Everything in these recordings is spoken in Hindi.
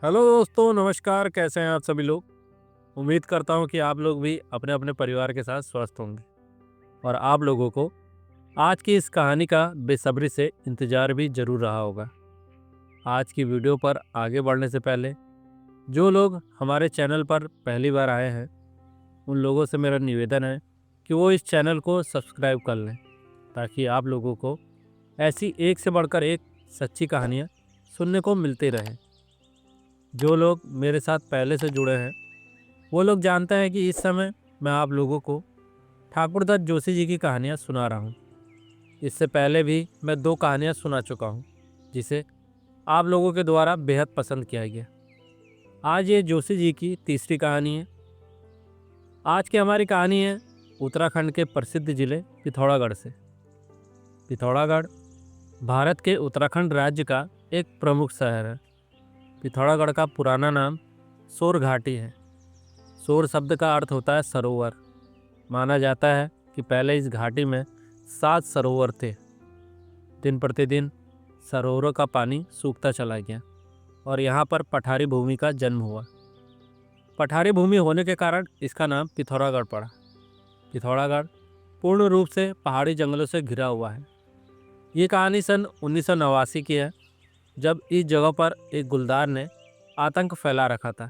हेलो दोस्तों, नमस्कार। कैसे हैं आप सभी लोग? उम्मीद करता हूं कि आप लोग भी अपने अपने परिवार के साथ स्वस्थ होंगे और आप लोगों को आज की इस कहानी का बेसब्री से इंतजार भी जरूर रहा होगा। आज की वीडियो पर आगे बढ़ने से पहले जो लोग हमारे चैनल पर पहली बार आए हैं उन लोगों से मेरा निवेदन है कि वो इस चैनल को सब्सक्राइब कर लें, ताकि आप लोगों को ऐसी एक से बढ़कर एक सच्ची कहानियाँ सुनने को मिलती रहें। जो लोग मेरे साथ पहले से जुड़े हैं वो लोग जानते हैं कि इस समय मैं आप लोगों को ठाकुर दत्त जोशी जी की कहानियाँ सुना रहा हूँ। इससे पहले भी मैं 2 कहानियाँ सुना चुका हूँ, जिसे आप लोगों के द्वारा बेहद पसंद किया गया। आज ये जोशी जी की तीसरी कहानी है। आज की हमारी कहानी है उत्तराखंड के प्रसिद्ध जिले पिथौरागढ़ से। पिथौरागढ़ भारत के उत्तराखंड राज्य का एक प्रमुख शहर है। पिथौरागढ़ का पुराना नाम सोर घाटी है। सोर शब्द का अर्थ होता है सरोवर। माना जाता है कि पहले इस घाटी में 7 सरोवर थे। दिन प्रतिदिन सरोवरों का पानी सूखता चला गया और यहाँ पर पठारी भूमि का जन्म हुआ। पठारी भूमि होने के कारण इसका नाम पिथौरागढ़ पड़ा। पिथौरागढ़ पूर्ण रूप से पहाड़ी जंगलों से घिरा हुआ है। ये कहानी सन 1989 की है, जब इस जगह पर एक गुलदार ने आतंक फैला रखा था।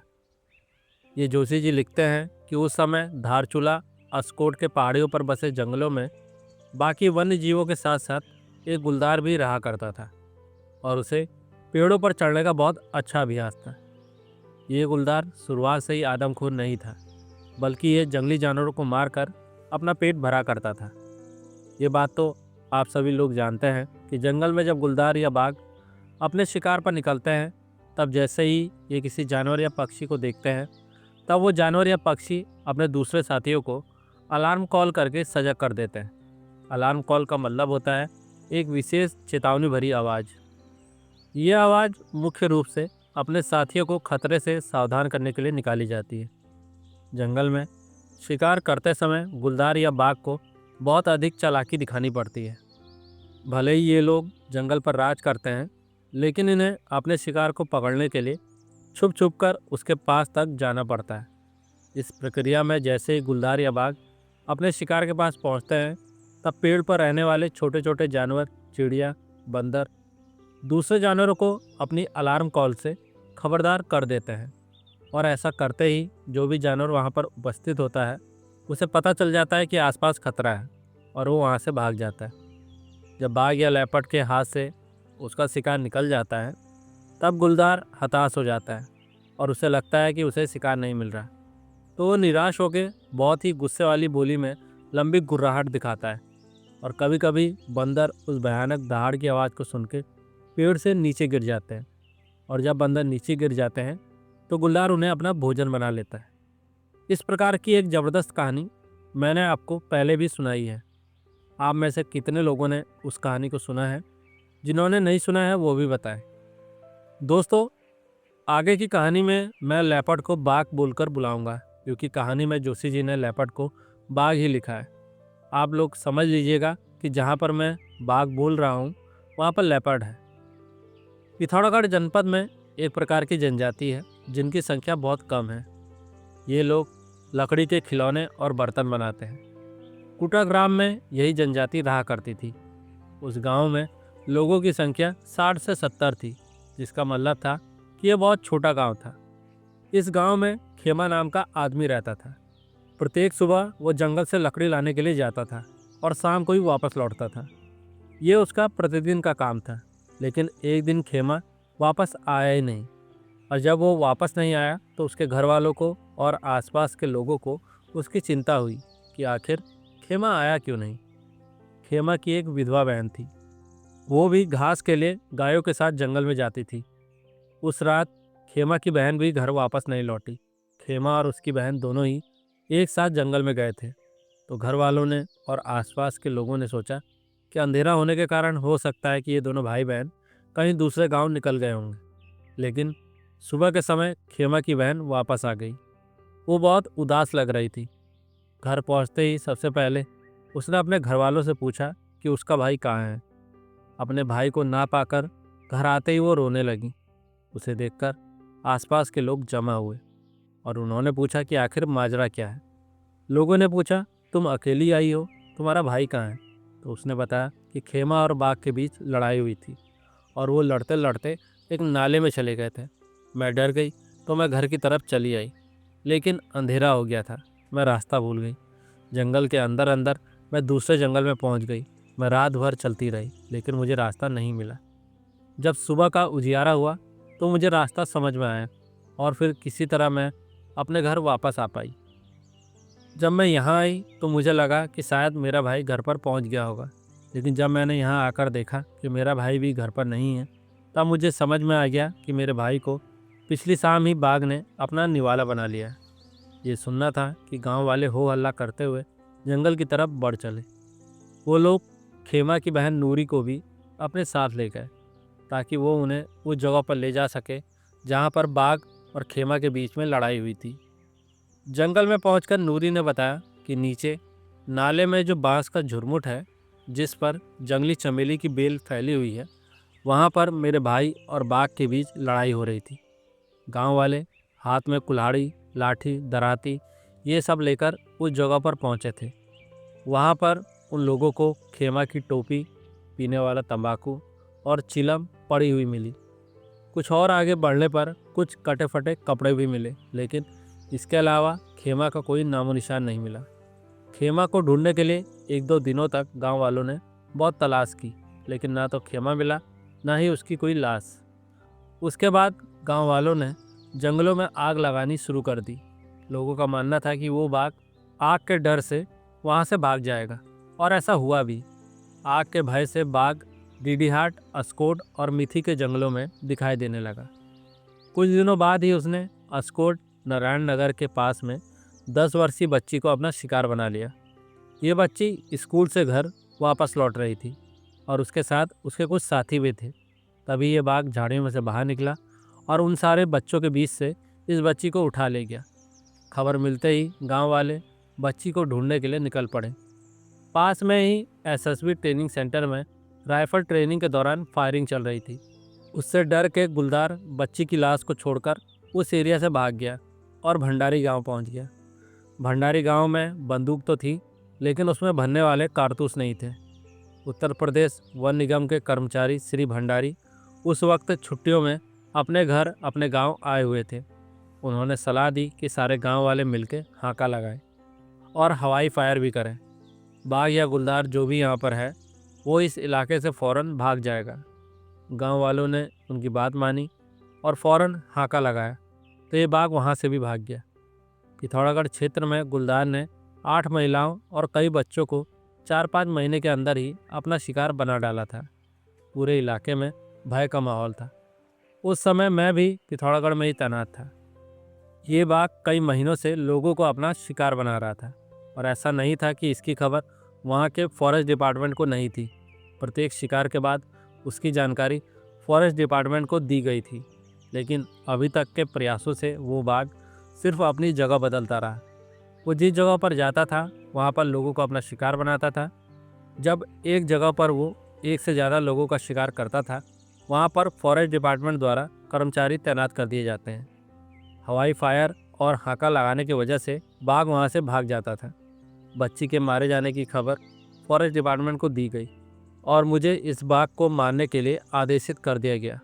ये जोशी जी लिखते हैं कि उस समय धारचूला अस्कोट के पहाड़ियों पर बसे जंगलों में बाकी वन्य जीवों के साथ साथ एक गुलदार भी रहा करता था और उसे पेड़ों पर चढ़ने का बहुत अच्छा अभ्यास था। ये गुलदार शुरुआत से ही आदमखोर नहीं था, बल्कि ये जंगली जानवरों को मारकर अपना पेट भरा करता था। ये बात तो आप सभी लोग जानते हैं कि जंगल में जब गुलदार या बाघ अपने शिकार पर निकलते हैं, तब जैसे ही ये किसी जानवर या पक्षी को देखते हैं, तब वो जानवर या पक्षी अपने दूसरे साथियों को अलार्म कॉल करके सजग कर देते हैं। अलार्म कॉल का मतलब होता है एक विशेष चेतावनी भरी आवाज़। यह आवाज़ मुख्य रूप से अपने साथियों को खतरे से सावधान करने के लिए निकाली जाती है। जंगल में शिकार करते समय गुलदार या बाघ को बहुत अधिक चालाकी दिखानी पड़ती है। भले ही ये लोग जंगल पर राज करते हैं, लेकिन इन्हें अपने शिकार को पकड़ने के लिए छुप छुप कर उसके पास तक जाना पड़ता है। इस प्रक्रिया में जैसे ही गुलदार या बाघ अपने शिकार के पास पहुंचते हैं, तब पेड़ पर रहने वाले छोटे छोटे जानवर, चिड़िया, बंदर दूसरे जानवरों को अपनी अलार्म कॉल से खबरदार कर देते हैं। और ऐसा करते ही जो भी जानवर वहां पर उपस्थित होता है उसे पता चल जाता है कि आसपास खतरा है और वो वहां से भाग जाता है। जब बाघ या लेपर्ड के हाथ से उसका शिकार निकल जाता है, तब गुलदार हताश हो जाता है और उसे लगता है कि उसे शिकार नहीं मिल रहा। तो वो निराश होकर बहुत ही गुस्से वाली बोली में लंबी गुर्राहट दिखाता है और कभी कभी बंदर उस भयानक दहाड़ की आवाज़ को सुन के पेड़ से नीचे गिर जाते हैं। और जब बंदर नीचे गिर जाते हैं तो गुलदार उन्हें अपना भोजन बना लेता है। इस प्रकार की एक ज़बरदस्त कहानी मैंने आपको पहले भी सुनाई है। आप में से कितने लोगों ने उस कहानी को सुना है? जिन्होंने नहीं सुना है वो भी बताएं। दोस्तों, आगे की कहानी में मैं लेपर्ड को बाघ बोलकर बुलाऊंगा, क्योंकि कहानी में जोशी जी ने लेपर्ड को बाघ ही लिखा है। आप लोग समझ लीजिएगा कि जहाँ पर मैं बाघ बोल रहा हूँ वहाँ पर लेपर्ड है। पिथौरागढ़ जनपद में एक प्रकार की जनजाति है जिनकी संख्या बहुत कम है। ये लोग लकड़ी के खिलौने और बर्तन बनाते हैं। कुटा ग्राम में यही जनजाति रहा करती थी। उस गांव में लोगों की संख्या 60 से 70 थी, जिसका मतलब था कि यह बहुत छोटा गांव था। इस गांव में खेमा नाम का आदमी रहता था। प्रत्येक सुबह वो जंगल से लकड़ी लाने के लिए जाता था और शाम को ही वापस लौटता था। ये उसका प्रतिदिन का काम था। लेकिन एक दिन खेमा वापस आया ही नहीं, और जब वो वापस नहीं आया तो उसके घर वालों को और आसपास के लोगों को उसकी चिंता हुई कि आखिर खेमा आया क्यों नहीं। खेमा की एक विधवा बहन थी। वो भी घास के लिए गायों के साथ जंगल में जाती थी। उस रात खेमा की बहन भी घर वापस नहीं लौटी। खेमा और उसकी बहन दोनों ही एक साथ जंगल में गए थे। तो घर वालों ने और आसपास के लोगों ने सोचा कि अंधेरा होने के कारण हो सकता है कि ये दोनों भाई बहन कहीं दूसरे गांव निकल गए होंगे। लेकिन सुबह के समय खेमा की बहन वापस आ गई। वो बहुत उदास लग रही थी। घर पहुंचते ही सबसे पहले उसने अपने घर वालों से पूछा कि उसका भाई कहाँ है। अपने भाई को ना पाकर घर आते ही वो रोने लगी। उसे देखकर आसपास के लोग जमा हुए और उन्होंने पूछा कि आखिर माजरा क्या है। लोगों ने पूछा, तुम अकेली आई हो, तुम्हारा भाई कहाँ है? तो उसने बताया कि खेमा और बाघ के बीच लड़ाई हुई थी और वो लड़ते लड़ते एक नाले में चले गए थे। मैं डर गई तो मैं घर की तरफ चली आई, लेकिन अंधेरा हो गया था। मैं रास्ता भूल गई। जंगल के अंदर अंदर मैं दूसरे जंगल में पहुंच गई। मैं रात भर चलती रही, लेकिन मुझे रास्ता नहीं मिला। जब सुबह का उजियारा हुआ तो मुझे रास्ता समझ में आया और फिर किसी तरह मैं अपने घर वापस आ पाई। जब मैं यहाँ आई तो मुझे लगा कि शायद मेरा भाई घर पर पहुँच गया होगा, लेकिन जब मैंने यहाँ आकर देखा कि मेरा भाई भी घर पर नहीं है, तब मुझे समझ में आ गया कि मेरे भाई को पिछली शाम ही बाघ ने अपना निवाला बना लिया है। ये सुनना था कि गांव वाले हो हल्ला करते हुए जंगल की तरफ बढ़ चले। वो लोग खेमा की बहन नूरी को भी अपने साथ ले गए ताकि वो उन्हें उस जगह पर ले जा सके जहाँ पर बाघ और खेमा के बीच में लड़ाई हुई थी। जंगल में पहुंचकर नूरी ने बताया कि नीचे नाले में जो बांस का झुरमुट है, जिस पर जंगली चमेली की बेल फैली हुई है, वहाँ पर मेरे भाई और बाघ के बीच लड़ाई हो रही थी। गांव वाले हाथ में कुल्हाड़ी, लाठी, दराती ये सब लेकर उस जगह पर पहुँचे थे। वहाँ पर उन लोगों को खेमा की टोपी, पीने वाला तंबाकू और चिलम पड़ी हुई मिली। कुछ और आगे बढ़ने पर कुछ कटे फटे कपड़े भी मिले, लेकिन इसके अलावा खेमा का कोई नामो निशान नहीं मिला। खेमा को ढूंढने के लिए 1-2 दिनों तक गांव वालों ने बहुत तलाश की, लेकिन ना तो खेमा मिला, ना ही उसकी कोई लाश। उसके बाद गांव वालों ने जंगलों में आग लगानी शुरू कर दी। लोगों का मानना था कि वो बाघ आग के डर से वहां से भाग जाएगा, और ऐसा हुआ भी। आग के भय से बाघ डीडीहाट, अस्कोट और मिथी के जंगलों में दिखाई देने लगा। कुछ दिनों बाद ही उसने अस्कोट नारायण नगर के पास में 10 वर्षीय बच्ची को अपना शिकार बना लिया। ये बच्ची स्कूल से घर वापस लौट रही थी और उसके साथ उसके कुछ साथी भी थे। तभी ये बाघ झाड़ियों में से बाहर निकला और उन सारे बच्चों के बीच से इस बच्ची को उठा ले गया। खबर मिलते ही गांव वाले बच्ची को ढूंढने के लिए निकल पड़े। पास में ही एसएसबी ट्रेनिंग सेंटर में राइफल ट्रेनिंग के दौरान फायरिंग चल रही थी। उससे डर के गुलदार बच्ची की लाश को छोड़कर उस एरिया से भाग गया और भंडारी गांव पहुंच गया। भंडारी गांव में बंदूक तो थी, लेकिन उसमें भरने वाले कारतूस नहीं थे। उत्तर प्रदेश वन निगम के कर्मचारी श्री भंडारी उस वक्त छुट्टियों में अपने घर, अपने गांव आए हुए थे। उन्होंने सलाह दी कि सारे गांव वाले मिलकर हाका लगाएं और हवाई फायर भी करें। बाघ या गुलदार जो भी यहाँ पर है, वो इस इलाके से फ़ौरन भाग जाएगा। गांव वालों ने उनकी बात मानी और फ़ौरन हाका लगाया, तो ये बाघ वहाँ से भी भाग गया। पिथौरागढ़ क्षेत्र में गुलदार ने 8 महिलाओं और कई बच्चों को 4-5 महीने के अंदर ही अपना शिकार बना डाला था। पूरे इलाके में भय का माहौल था। उस समय मैं भी पिथौरागढ़ में ही तैनात था। ये बाघ कई महीनों से लोगों को अपना शिकार बना रहा था, और ऐसा नहीं था कि इसकी खबर वहाँ के फॉरेस्ट डिपार्टमेंट को नहीं थी। प्रत्येक शिकार के बाद उसकी जानकारी फॉरेस्ट डिपार्टमेंट को दी गई थी, लेकिन अभी तक के प्रयासों से वो बाघ सिर्फ अपनी जगह बदलता रहा। वो जिस जगह पर जाता था वहाँ पर लोगों को अपना शिकार बनाता था। जब एक जगह पर वो एक से ज़्यादा लोगों का शिकार करता था, वहाँ पर फॉरेस्ट डिपार्टमेंट द्वारा कर्मचारी तैनात कर दिए जाते हैं। हवाई फायर और हाका लगाने की वजह से बाघ वहाँ से भाग जाता था। बच्ची के मारे जाने की खबर फॉरेस्ट डिपार्टमेंट को दी गई और मुझे इस बाघ को मारने के लिए आदेशित कर दिया गया।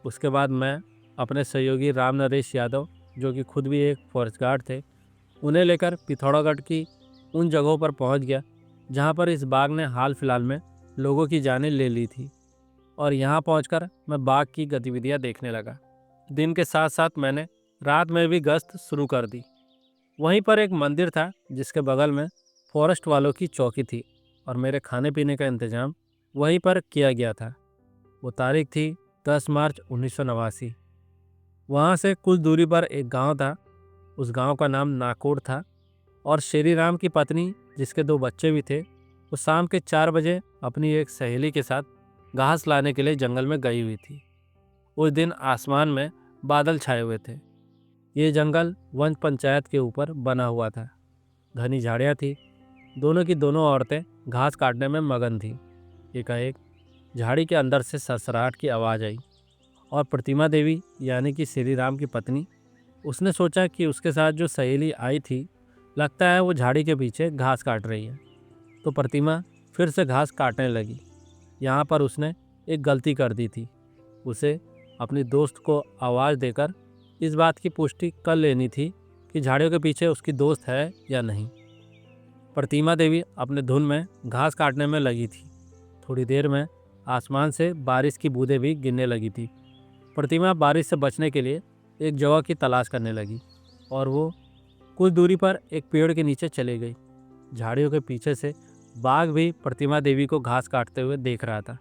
उसके बाद मैं अपने सहयोगी राम नरेश यादव, जो कि खुद भी एक फॉरेस्ट गार्ड थे, उन्हें लेकर पिथौरागढ़ की उन जगहों पर पहुंच गया जहां पर इस बाघ ने हाल फिलहाल में लोगों की जानें ले ली थी। और यहां पहुंचकर मैं बाघ की गतिविधियां देखने लगा। दिन के साथ साथ मैंने रात में भी गश्त शुरू कर दी। वहीं पर एक मंदिर था जिसके बगल में फॉरेस्ट वालों की चौकी थी, और मेरे खाने पीने का इंतजाम वहीं पर किया गया था। वो तारीख थी 10 मार्च 1989। वहाँ से कुछ दूरी पर एक गांव था। उस गांव का नाम नाकोर था, और शेरी राम की पत्नी, जिसके 2 बच्चे भी थे, वो शाम के 4 बजे अपनी एक सहेली के साथ घास लाने के लिए जंगल में गई हुई थी। उस दिन आसमान में बादल छाए हुए थे। ये जंगल वन पंचायत के ऊपर बना हुआ था। घनी झाड़ियाँ थी। दोनों की दोनों औरतें घास काटने में मगन थी। एकाएक झाड़ी के अंदर से सरसराहट की आवाज़ आई और प्रतिमा देवी यानी कि श्री राम की पत्नी, उसने सोचा कि उसके साथ जो सहेली आई थी, लगता है वो झाड़ी के पीछे घास काट रही है। तो प्रतिमा फिर से घास काटने लगी। यहाँ पर उसने एक गलती कर दी थी। उसे अपनी दोस्त को आवाज़ देकर इस बात की पुष्टि कर लेनी थी कि झाड़ियों के पीछे उसकी दोस्त है या नहीं। प्रतिमा देवी अपने धुन में घास काटने में लगी थी। थोड़ी देर में आसमान से बारिश की बूंदें भी गिरने लगी थी। प्रतिमा बारिश से बचने के लिए एक जगह की तलाश करने लगी और वो कुछ दूरी पर एक पेड़ के नीचे चले गई। झाड़ियों के पीछे से बाघ भी प्रतिमा देवी को घास काटते हुए देख रहा था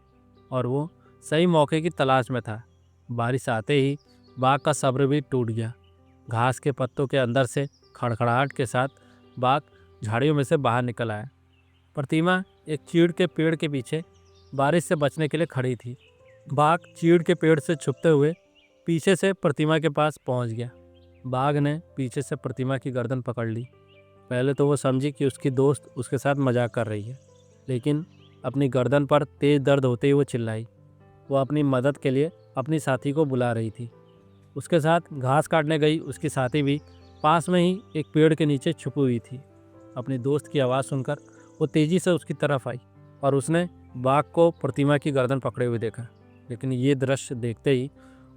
और वो सही मौके की तलाश में था। बारिश आते ही बाघ का सब्र भी टूट गया। घास के पत्तों के अंदर से खड़खड़ाहट के साथ बाघ झाड़ियों में से बाहर निकल आया। प्रतिमा एक चीड़ के पेड़ के पीछे बारिश से बचने के लिए खड़ी थी। बाघ चीड़ के पेड़ से छुपते हुए पीछे से प्रतिमा के पास पहुंच गया। बाघ ने पीछे से प्रतिमा की गर्दन पकड़ ली। पहले तो वो समझी कि उसकी दोस्त उसके साथ मजाक कर रही है, लेकिन अपनी गर्दन पर तेज दर्द होते ही वो चिल्लाई। वो अपनी मदद के लिए अपनी साथी को बुला रही थी। उसके साथ घास काटने गई उसकी साथी भी पास में ही एक पेड़ के नीचे छुपी हुई थी। अपनी दोस्त की आवाज़ सुनकर वो तेज़ी से उसकी तरफ आई और उसने बाघ को प्रतिमा की गर्दन पकड़े हुए देखा। लेकिन ये दृश्य देखते ही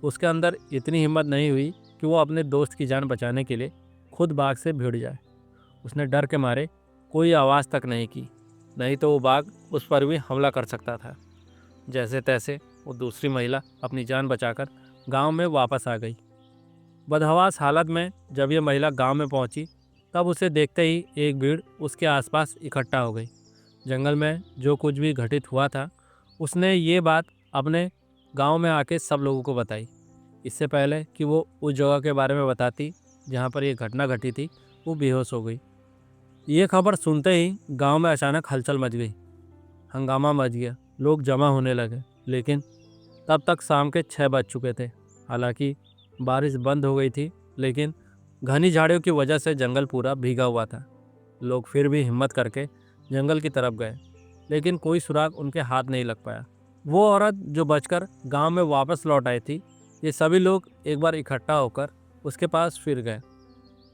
उसके अंदर इतनी हिम्मत नहीं हुई कि वो अपने दोस्त की जान बचाने के लिए खुद बाघ से भिड़ जाए। उसने डर के मारे कोई आवाज़ तक नहीं की, नहीं तो वो बाघ उस पर भी हमला कर सकता था। जैसे तैसे वो दूसरी महिला अपनी जान बचाकर गांव में वापस आ गई। बदहवास हालत में जब ये महिला गांव में पहुंची, तब उसे देखते ही एक भीड़ उसके आसपास इकट्ठा हो गई। जंगल में जो कुछ भी घटित हुआ था, उसने ये बात अपने गांव में आके सब लोगों को बताई। इससे पहले कि वो उस जगह के बारे में बताती जहां पर ये घटना घटी थी, वो बेहोश हो गई। ये खबर सुनते ही गांव में अचानक हलचल मच गई। हंगामा मच गया, लोग जमा होने लगे। लेकिन तब तक शाम के 6 बज चुके थे। हालांकि बारिश बंद हो गई थी, लेकिन घनी झाड़ियों की वजह से जंगल पूरा भीगा हुआ था। लोग फिर भी हिम्मत करके जंगल की तरफ गए, लेकिन कोई सुराग उनके हाथ नहीं लग पाया। वो औरत जो बचकर गांव में वापस लौट आई थी, ये सभी लोग एक बार इकट्ठा होकर उसके पास फिर गए।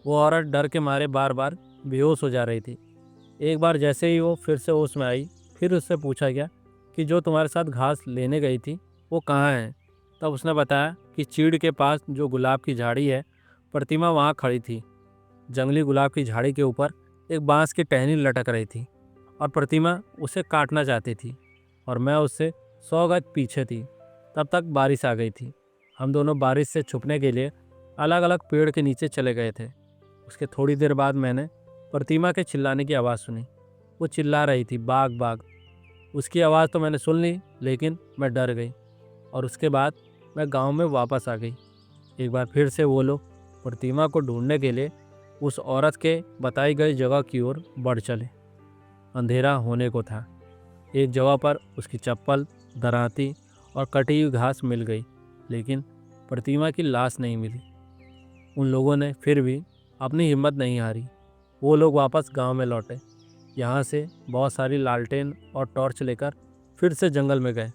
वो औरत डर के मारे बार बार बेहोश हो जा रही थी। एक बार जैसे ही वो फिर से होश में आई, फिर उससे पूछा गया कि जो तुम्हारे साथ घास लेने गई थी वो कहाँ है। तब उसने बताया कि चीड़ के पास जो गुलाब की झाड़ी है, प्रतिमा वहाँ खड़ी थी। जंगली गुलाब की झाड़ी के ऊपर एक बांस की टहनी लटक रही थी और प्रतिमा उसे काटना चाहती थी और मैं उससे 100 गज पीछे थी। तब तक बारिश आ गई थी। हम दोनों बारिश से छुपने के लिए अलग अलग पेड़ के नीचे चले गए थे। उसके थोड़ी देर बाद मैंने प्रतिमा के चिल्लाने की आवाज़ सुनी। वो चिल्ला रही थी, बाघ बाघ। उसकी आवाज़ तो मैंने सुन ली, लेकिन मैं डर गई और उसके बाद मैं गांव में वापस आ गई। एक बार फिर से वो लोग प्रतिमा को ढूंढने के लिए उस औरत के बताई गई जगह की ओर बढ़ चले। अंधेरा होने को था। एक जगह पर उसकी चप्पल, दरांती और कटी हुई घास मिल गई, लेकिन प्रतिमा की लाश नहीं मिली। उन लोगों ने फिर भी अपनी हिम्मत नहीं हारी। वो लोग वापस गांव में लौटे। यहाँ से बहुत सारी लालटेन और टॉर्च लेकर फिर से जंगल में गए।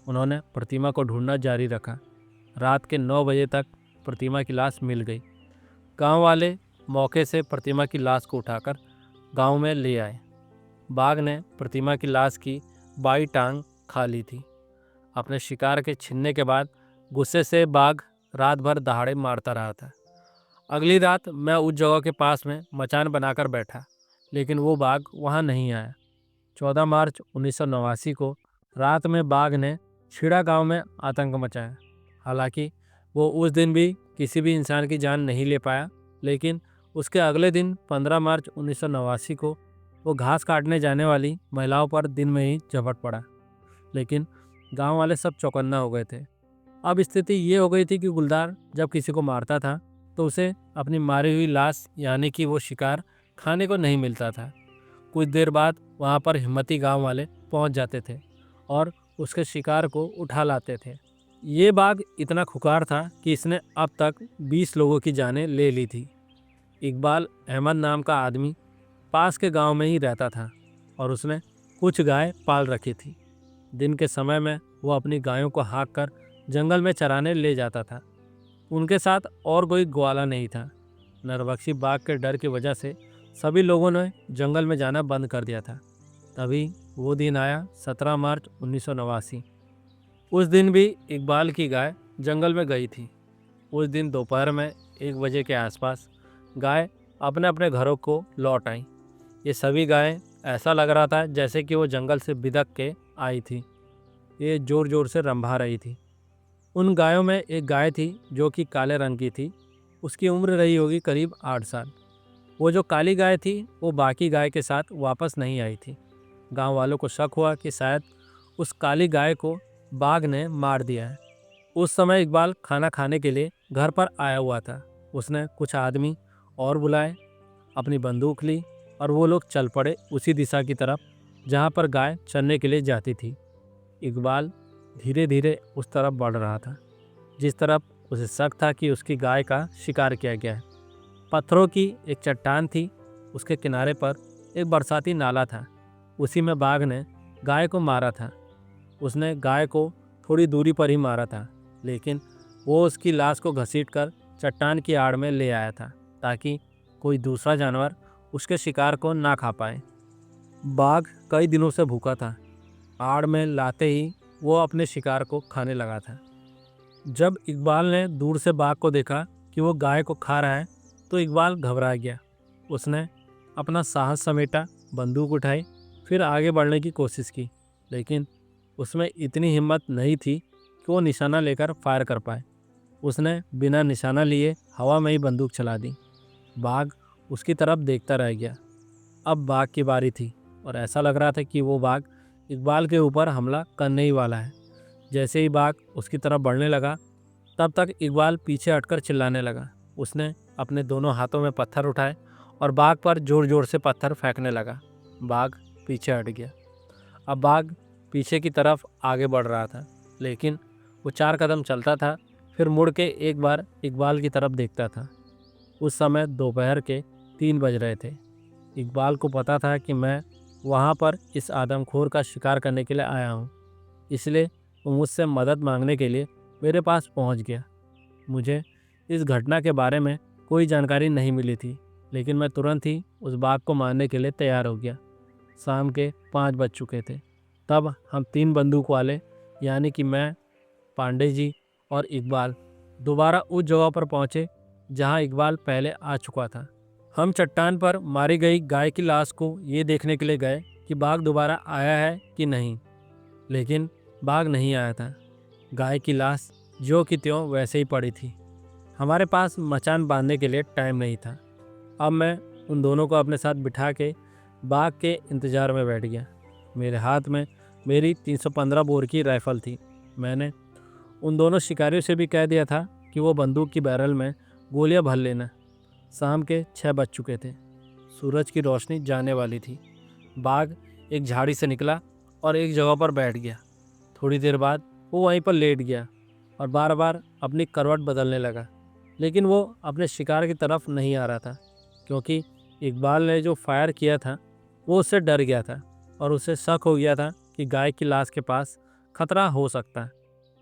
उन्होंने प्रतिमा को ढूंढना जारी रखा। रात के 9 बजे तक प्रतिमा की लाश मिल गई। गांव वाले मौके से प्रतिमा की लाश को उठाकर गांव में ले आए। बाघ ने प्रतिमा की लाश की बाई टांग खा ली थी। अपने शिकार के छिनने के बाद गुस्से से बाघ रात भर दहाड़े मारता रहा था। अगली रात मैं उस जगह के पास में मचान बनाकर बैठा, लेकिन वो बाघ वहाँ नहीं आया। 14 मार्च 1989 को रात में बाघ ने छिड़ा गांव में आतंक मचाया। हालांकि वो उस दिन भी किसी भी इंसान की जान नहीं ले पाया, लेकिन उसके अगले दिन 15 मार्च 1989 को वो घास काटने जाने वाली महिलाओं पर दिन में ही झपट पड़ा। लेकिन गांव वाले सब चौकन्ना हो गए थे। अब स्थिति ये हो गई थी कि गुलदार जब किसी को मारता था तो उसे अपनी मारी हुई लाश यानी कि वो शिकार खाने को नहीं मिलता था। कुछ देर बाद वहाँ पर हिम्मती गांव वाले पहुँच जाते थे और उसके शिकार को उठा लाते थे। ये बाघ इतना खुकार था कि इसने अब तक 20 लोगों की जानें ले ली थी। इकबाल अहमद नाम का आदमी पास के गांव में ही रहता था और उसने कुछ गाय पाल रखी थी। दिन के समय में वो अपनी गायों को हाँक कर जंगल में चराने ले जाता था। उनके साथ और कोई ग्वाला नहीं था। नरभक्षी बाघ के डर की वजह से सभी लोगों ने जंगल में जाना बंद कर दिया था। तभी वो दिन आया 17 मार्च 1989। उस दिन भी इकबाल की गाय जंगल में गई थी। उस दिन दोपहर में 1 बजे के आसपास गाय अपने अपने घरों को लौट आई। ये सभी गायें ऐसा लग रहा था जैसे कि वो जंगल से बिदक के आई थी। ये जोर जोर से रंभा रही थी। उन गायों में एक गाय थी जो कि काले रंग की थी। उसकी उम्र रही होगी करीब 8 साल। वो जो काली गाय थी वो बाकी गाय के साथ वापस नहीं आई थी। गांव वालों को शक हुआ कि शायद उस काली गाय को बाघ ने मार दिया है। उस समय इकबाल खाना खाने के लिए घर पर आया हुआ था। उसने कुछ आदमी और बुलाए, अपनी बंदूक ली और वो लोग चल पड़े उसी दिशा की तरफ जहाँ पर गाय चरने के लिए जाती थी। इकबाल धीरे धीरे उस तरफ बढ़ रहा था जिस तरफ उसे शक था कि उसकी गाय का शिकार किया गया है। पत्थरों की एक चट्टान थी, उसके किनारे पर एक बरसाती नाला था। उसी में बाघ ने गाय को मारा था। उसने गाय को थोड़ी दूरी पर ही मारा था, लेकिन वो उसकी लाश को घसीटकर चट्टान की आड़ में ले आया था ताकि कोई दूसरा जानवर उसके शिकार को ना खा पाए। बाघ कई दिनों से भूखा था। आड़ में लाते ही वो अपने शिकार को खाने लगा था। जब इकबाल ने दूर से बाघ को देखा कि वो गाय को खा रहा है तो इकबाल घबरा गया। उसने अपना साहस समेटा, बंदूक उठाई, फिर आगे बढ़ने की कोशिश की, लेकिन उसमें इतनी हिम्मत नहीं थी कि वो निशाना लेकर फायर कर पाए। उसने बिना निशाना लिए हवा में ही बंदूक चला दी। बाघ उसकी तरफ देखता रह गया। अब बाघ की बारी थी और ऐसा लग रहा था कि वो बाघ इकबाल के ऊपर हमला करने ही वाला है। जैसे ही बाघ उसकी तरफ बढ़ने लगा तब तक इकबाल पीछे हटकर चिल्लाने लगा। उसने अपने दोनों हाथों में पत्थर उठाए और बाघ पर जोर जोर से पत्थर फेंकने लगा। बाघ पीछे हट गया। अब बाघ पीछे की तरफ आगे बढ़ रहा था, लेकिन वो 4 कदम चलता था, फिर मुड़ के एक बार इकबाल की तरफ देखता था। उस समय दोपहर के 3 बज रहे थे। इकबाल को पता था कि मैं वहाँ पर इस आदमखोर का शिकार करने के लिए आया हूँ, इसलिए वो मुझसे मदद मांगने के लिए मेरे पास पहुँच गया। मुझे इस घटना के बारे में कोई जानकारी नहीं मिली थी, लेकिन मैं तुरंत ही उस बाघ को मारने के लिए तैयार हो गया। शाम के 5 बज चुके थे। तब हम 3 बंदूक वाले यानी कि मैं, पांडे जी और इकबाल दोबारा उस जगह पर पहुँचे जहाँ इकबाल पहले आ चुका था। हम चट्टान पर मारी गई गाय की लाश को ये देखने के लिए गए कि बाघ दोबारा आया है कि नहीं, लेकिन बाघ नहीं आया था। गाय की लाश जो कि त्यों वैसे ही पड़ी थी। हमारे पास मचान बांधने के लिए टाइम नहीं था। अब मैं उन दोनों को अपने साथ बिठा के बाघ के इंतज़ार में बैठ गया। मेरे हाथ में मेरी 315 बोर की राइफ़ल थी। मैंने उन दोनों शिकारियों से भी कह दिया था कि वो बंदूक की बैरल में गोलियां भर लेना। शाम के 6 बज चुके थे। सूरज की रोशनी जाने वाली थी। बाघ एक झाड़ी से निकला और एक जगह पर बैठ गया। थोड़ी देर बाद वो वहीं पर लेट गया और बार बार अपनी करवट बदलने लगा, लेकिन वो अपने शिकार की तरफ नहीं आ रहा था, क्योंकि इकबाल ने जो फायर किया था वो उससे डर गया था और उसे शक हो गया था कि गाय की लाश के पास खतरा हो सकता है।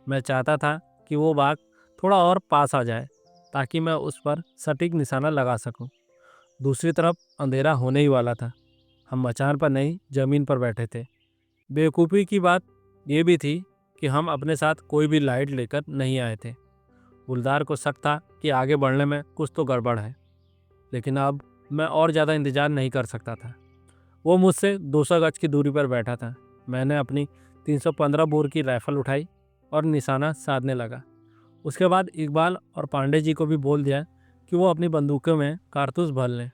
मैं चाहता था कि वो बाघ थोड़ा और पास आ जाए ताकि मैं उस पर सटीक निशाना लगा सकूं। दूसरी तरफ अंधेरा होने ही वाला था। हम मचान पर नहीं, ज़मीन पर बैठे थे। बेवकूफ़ी की बात ये भी थी कि हम अपने साथ कोई भी लाइट लेकर नहीं आए थे। गुलदार को शक था कि आगे बढ़ने में कुछ तो गड़बड़ है, लेकिन अब मैं और ज़्यादा इंतज़ार नहीं कर सकता था। वो मुझसे 200 गज की दूरी पर बैठा था। मैंने अपनी 315 बोर की राइफ़ल उठाई और निशाना साधने लगा। उसके बाद इकबाल और पांडे जी को भी बोल दिया कि वो अपनी बंदूकों में कारतूस भर लें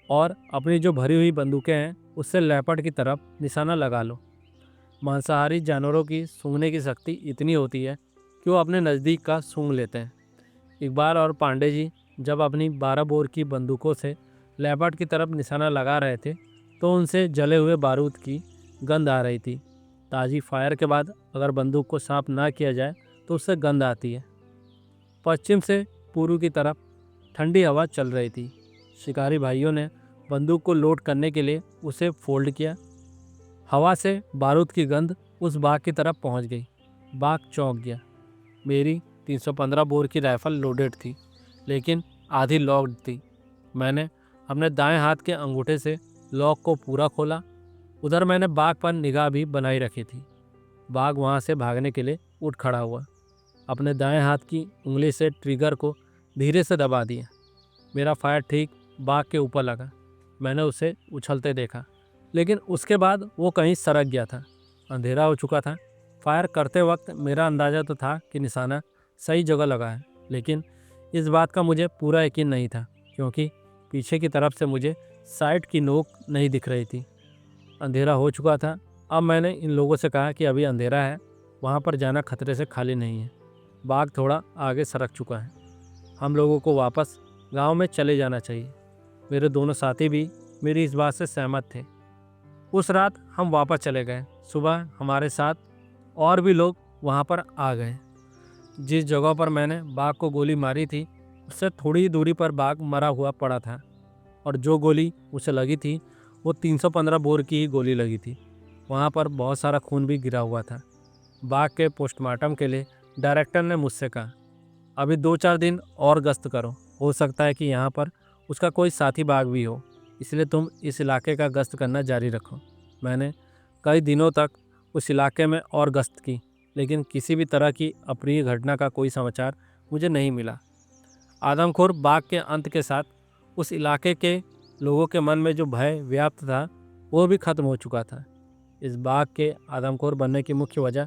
और अपनी जो भरी हुई बंदूकें हैं उससे लेपर्ड की तरफ निशाना लगा लो। मांसाहारी जानवरों की सूंघने की शक्ति इतनी होती है कि वो अपने नज़दीक का सूंघ लेते हैं। इकबाल और पांडे जी जब अपनी 12 बोर की बंदूकों से लेपर्ड की तरफ निशाना लगा रहे थे तो उनसे जले हुए बारूद की गंध आ रही थी। ताज़ी फायर के बाद अगर बंदूक को साफ ना किया जाए तो उससे गंध आती है। पश्चिम से पूर्व की तरफ ठंडी हवा चल रही थी। शिकारी भाइयों ने बंदूक को लोड करने के लिए उसे फोल्ड किया। हवा से बारूद की गंध उस बाघ की तरफ पहुंच गई। बाघ चौंक गया। मेरी 315 बोर की राइफल लोडेड थी, लेकिन आधी लॉक्ड थी। मैंने अपने दाएं हाथ के अंगूठे से लॉक को पूरा खोला। उधर मैंने बाघ पर निगाह भी बनाई रखी थी। बाघ वहाँ से भागने के लिए उठ खड़ा हुआ। अपने दाएं हाथ की उंगली से ट्रिगर को धीरे से दबा दिया। मेरा फायर ठीक बाघ के ऊपर लगा। मैंने उसे उछलते देखा, लेकिन उसके बाद वो कहीं सरक गया था। अंधेरा हो चुका था। फायर करते वक्त मेरा अंदाज़ा तो था कि निशाना सही जगह लगा है, लेकिन इस बात का मुझे पूरा यकीन नहीं था, क्योंकि पीछे की तरफ से मुझे साइड की नोक नहीं दिख रही थी। अंधेरा हो चुका था। अब मैंने इन लोगों से कहा कि अभी अंधेरा है, वहाँ पर जाना खतरे से खाली नहीं है। बाघ थोड़ा आगे सरक चुका है, हम लोगों को वापस गांव में चले जाना चाहिए। मेरे दोनों साथी भी मेरी इस बात से सहमत थे। उस रात हम वापस चले गए। सुबह हमारे साथ और भी लोग वहाँ पर आ गए। जिस जगह पर मैंने बाघ को गोली मारी थी, उससे थोड़ी ही दूरी पर बाघ मरा हुआ पड़ा था, और जो गोली उसे लगी थी वो 315 बोर की ही गोली लगी थी। वहाँ पर बहुत सारा खून भी गिरा हुआ था। बाघ के पोस्टमार्टम के लिए डायरेक्टर ने मुझसे कहा, अभी 2-4 दिन और गश्त करो, हो सकता है कि यहाँ पर उसका कोई साथी बाघ भी हो, इसलिए तुम इस इलाके का गश्त करना जारी रखो। मैंने कई दिनों तक उस इलाके में और गश्त की, लेकिन किसी भी तरह की अप्रिय घटना का कोई समाचार मुझे नहीं मिला। आदमखोर बाघ के अंत के साथ उस इलाके के लोगों के मन में जो भय व्याप्त था वो भी खत्म हो चुका था। इस बाघ के आदमखोर बनने की मुख्य वजह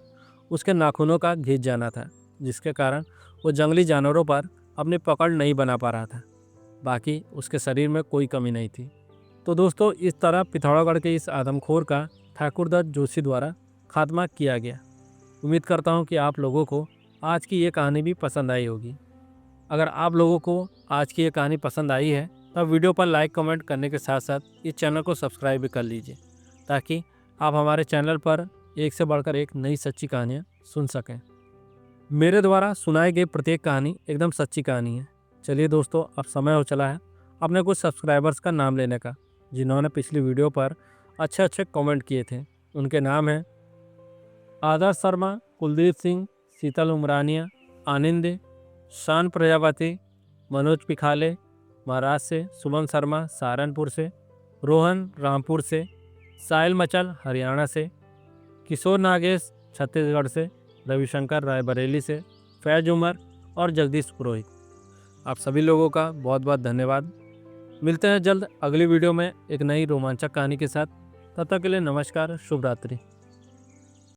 उसके नाखूनों का घिस जाना था, जिसके कारण वो जंगली जानवरों पर अपनी पकड़ नहीं बना पा रहा था। बाकी उसके शरीर में कोई कमी नहीं थी। तो दोस्तों, इस तरह पिथौरागढ़ के इस आदमखोर का ठाकुरदत्त जोशी द्वारा खात्मा किया गया। उम्मीद करता हूँ कि आप लोगों को आज की ये कहानी भी पसंद आई होगी। अगर आप लोगों को आज की ये कहानी पसंद आई है तो वीडियो पर लाइक कमेंट करने के साथ साथ इस चैनल को सब्सक्राइब भी कर लीजिए, ताकि आप हमारे चैनल पर एक से बढ़कर एक नई सच्ची कहानियाँ सुन सकें। मेरे द्वारा सुनाई गई प्रत्येक कहानी एकदम सच्ची कहानी है। चलिए दोस्तों, अब समय हो चला है अपने कुछ सब्सक्राइबर्स का नाम लेने का, जिन्होंने पिछली वीडियो पर अच्छे अच्छे कमेंट किए थे। उनके नाम हैं आदर्श शर्मा, कुलदीप सिंह, शीतल उमरानिया, आनंद, शान प्रजापति, मनोज पिखाले महाराज से, शुभम शर्मा सहारनपुर से, रोहन रामपुर से, साहिल मचल हरियाणा से, किशोर नागेश छत्तीसगढ़ से, रविशंकर रायबरेली से, फैज उमर और जगदीश पुरोहित। आप सभी लोगों का बहुत बहुत धन्यवाद। मिलते हैं जल्द अगली वीडियो में एक नई रोमांचक कहानी के साथ। तब तक के लिए नमस्कार, शुभ रात्रि।